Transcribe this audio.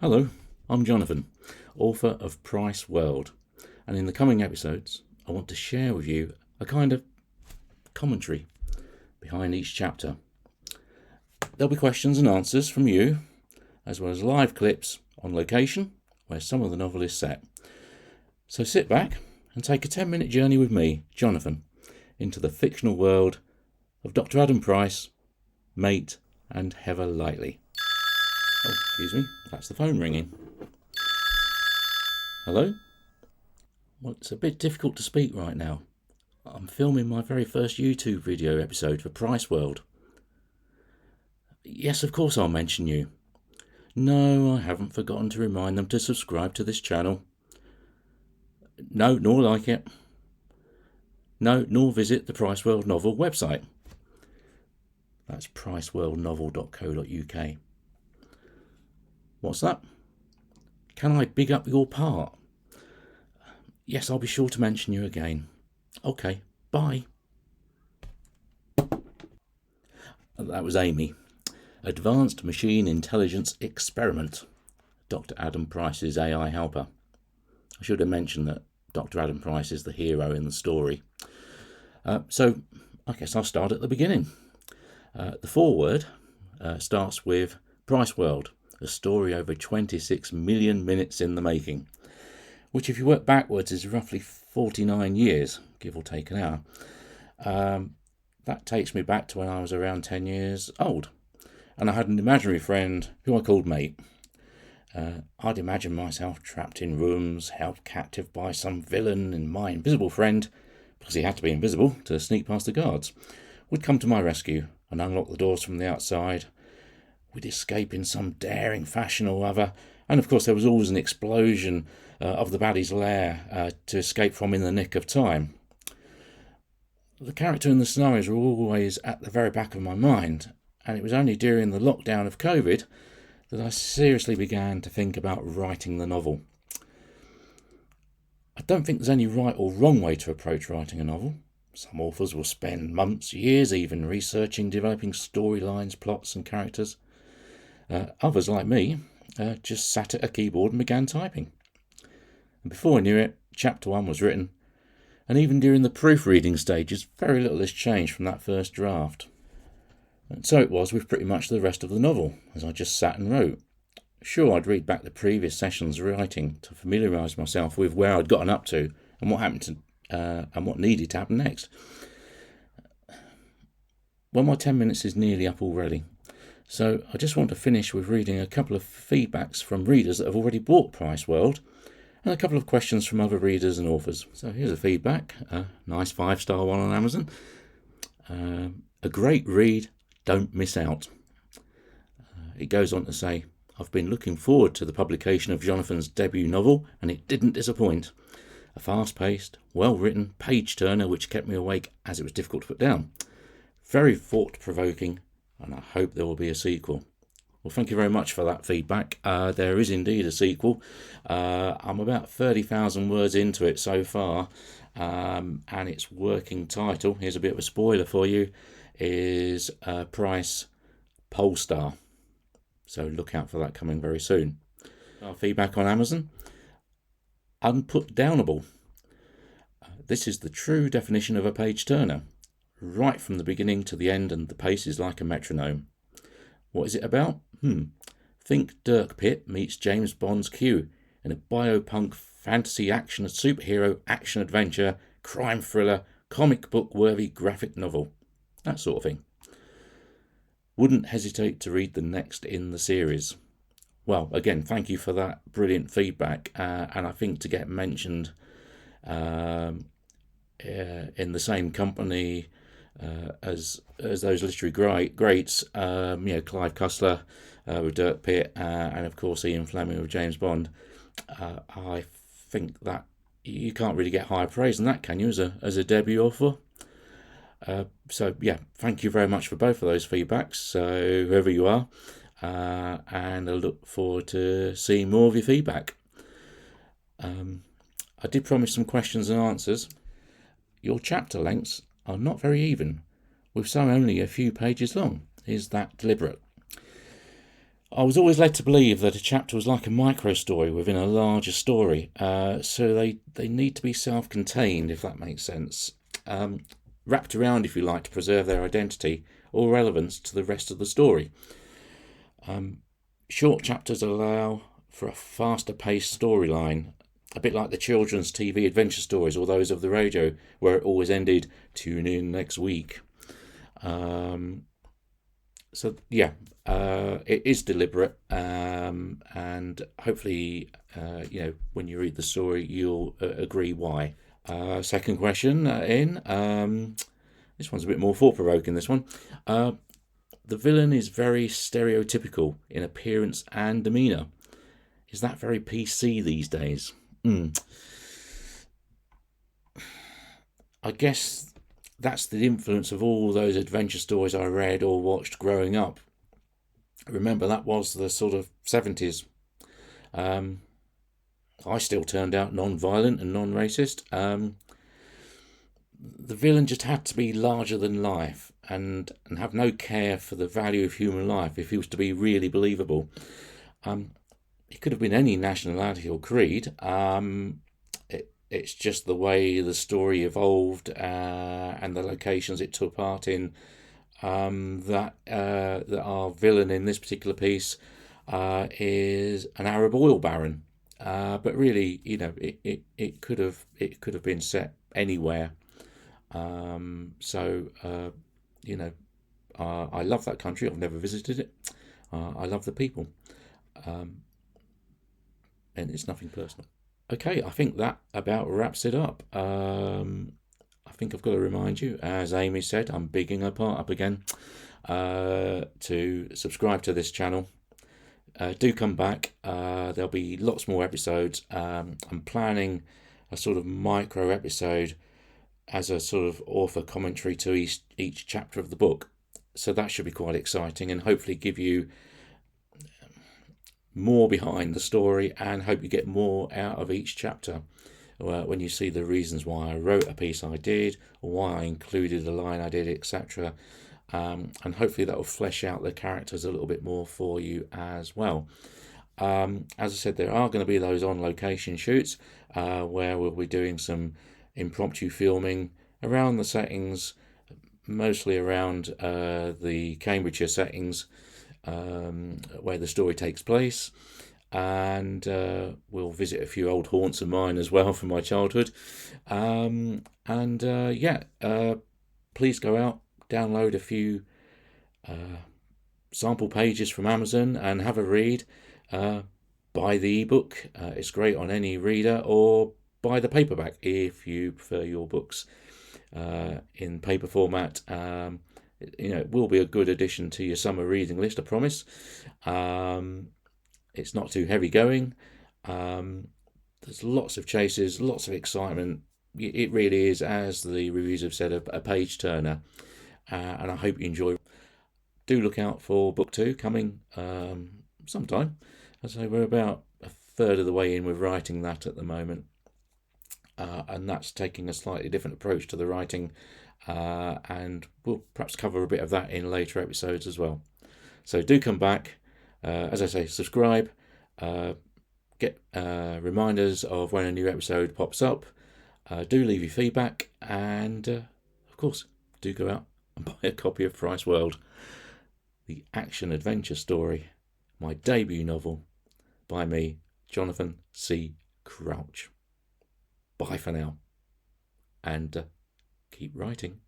Hello, I'm Jonathan, author of Price World, and in the coming episodes I want to share with you a kind of commentary behind each chapter. There'll be questions and answers from you, as well as live clips on location where some of the novel is set. So sit back and take a 10-minute journey with me, Jonathan, into the fictional world of Dr. Adam Price, Mate and Heather Lightly. Oh, excuse me, that's the phone ringing. Hello? Well, it's a bit difficult to speak right now. I'm filming my very first YouTube video episode for Price World. Yes, of course I'll mention you. No, I haven't forgotten to remind them to subscribe to this channel. No, nor like it. No, nor visit the Price World novel website. That's priceworldnovel.co.uk. What's that? Can I big up your part? Yes, I'll be sure to mention you again. Okay, bye. That was Amy. Advanced Machine Intelligence Experiment. Dr. Adam Price's AI helper. I should have mentioned that Dr. Adam Price is the hero in the story. So I guess I'll start at the beginning. The foreword starts with Price World, a story over 26 million minutes in the making, which if you work backwards is roughly 49 years, give or take an hour. That takes me back to when I was around 10 years old, and I had an imaginary friend who I called Mate. I'd imagine myself trapped in rooms, held captive by some villain, and my invisible friend, because he had to be invisible to sneak past the guards, would come to my rescue and unlock the doors from the outside. We'd escape in some daring fashion or other, and of course there was always an explosion of the baddie's lair to escape from in the nick of time. The character and the scenarios were always at the very back of my mind, and it was only during the lockdown of COVID that I seriously began to think about writing the novel. I don't think there's any right or wrong way to approach writing a novel. Some authors will spend months, years even, researching, developing storylines, plots and characters. Others, like me, just sat at a keyboard and began typing. And before I knew it, chapter 1 was written, and even during the proofreading stages, very little has changed from that first draft. And so it was with pretty much the rest of the novel, as I just sat and wrote. Sure, I'd read back the previous sessions writing to familiarise myself with where I'd gotten up to and what happened to and what needed to happen next. Well, my 10 minutes is nearly up already, so I just want to finish with reading a couple of feedbacks from readers that have already bought Price World, and a couple of questions from other readers and authors. So here's a feedback, a nice 5-star one on Amazon. A great read, don't miss out. It goes on to say, I've been looking forward to the publication of Jonathan's debut novel, and it didn't disappoint. A fast-paced, well-written page-turner which kept me awake as it was difficult to put down. Very thought-provoking, and I hope there will be a sequel. Well, thank you very much for that feedback. There is indeed a sequel. I'm about 30,000 words into it so far, and its working title, here's a bit of a spoiler for you, is Price Polestar. So look out for that coming very soon. Our feedback on Amazon, unputdownable. This is the true definition of a page turner, right from the beginning to the end, and the pace is like a metronome. What is it about? Think Dirk Pitt meets James Bond's Q in a biopunk fantasy action superhero action adventure crime thriller comic book worthy graphic novel, that sort of thing. Wouldn't hesitate to read the next in the series. Well, again, thank you for that brilliant feedback, and I think to get mentioned in the same company as those literary greats, Clive Cussler with Dirk Pitt, and of course Ian Fleming with James Bond. I think that you can't really get higher praise than that, can you, as a debut author? So yeah, thank you very much for both of those feedbacks, so whoever you are, and I look forward to seeing more of your feedback. I did promise some questions and answers. Your chapter lengths are not very even, with some only a few pages long. Is that deliberate? I was always led to believe that a chapter was like a micro story within a larger story, so they need to be self-contained, if that makes sense. Wrapped around, if you like, to preserve their identity or relevance to the rest of the story. Short chapters allow for a faster paced storyline, a bit like the children's TV adventure stories or those of the radio, where it always ended, tune in next week. So yeah, it is deliberate, and hopefully, when you read the story, you'll agree why. Second question in. This one's a bit more thought-provoking. This one. The villain is very stereotypical in appearance and demeanour. Is that very PC these days? I guess that's the influence of all those adventure stories I read or watched growing up. Remember, that was the sort of 70s. I still turned out non-violent and non-racist. The villain just had to be larger than life and have no care for the value of human life if he was to be really believable. He could have been any nationality or creed. It's just the way the story evolved and the locations it took part in, that our villain in this particular piece is an Arab oil baron. But really, it could have been set anywhere. I love that country. I've never visited it. I love the people, and it's nothing personal. Okay, I think that about wraps it up. I think I've got to remind you, as Amy said, I'm bigging her part up again, to subscribe to this channel. Do come back. There'll be lots more episodes. I'm planning a sort of micro episode as a sort of author commentary to each chapter of the book. So that should be quite exciting and hopefully give you more behind the story and hope you get more out of each chapter when you see the reasons why I wrote a piece I did or why I included a line I did, etc. And hopefully that will flesh out the characters a little bit more for you as well. As I said, there are going to be those on location shoots where we'll be doing some impromptu filming around the settings, mostly around the Cambridgeshire settings where the story takes place, and we'll visit a few old haunts of mine as well from my childhood. Please go out, download a few sample pages from Amazon and have a read. Buy the ebook, it's great on any reader, or buy the paperback if you prefer your books in paper format. It will be a good addition to your summer reading list, I promise. It's not too heavy going. There's lots of chases, lots of excitement. It really is, as the reviews have said, a page turner, and I hope you enjoy. Do look out for book 2 coming sometime. As I say, we're about a third of the way in with writing that at the moment. And that's taking a slightly different approach to the writing, and we'll perhaps cover a bit of that in later episodes as well. So do come back. As I say, subscribe, get reminders of when a new episode pops up. Do leave your feedback, and of course, do go out and buy a copy of Price World, the action adventure story, my debut novel by me, Jonathan C. Crouch. Bye for now, and keep writing.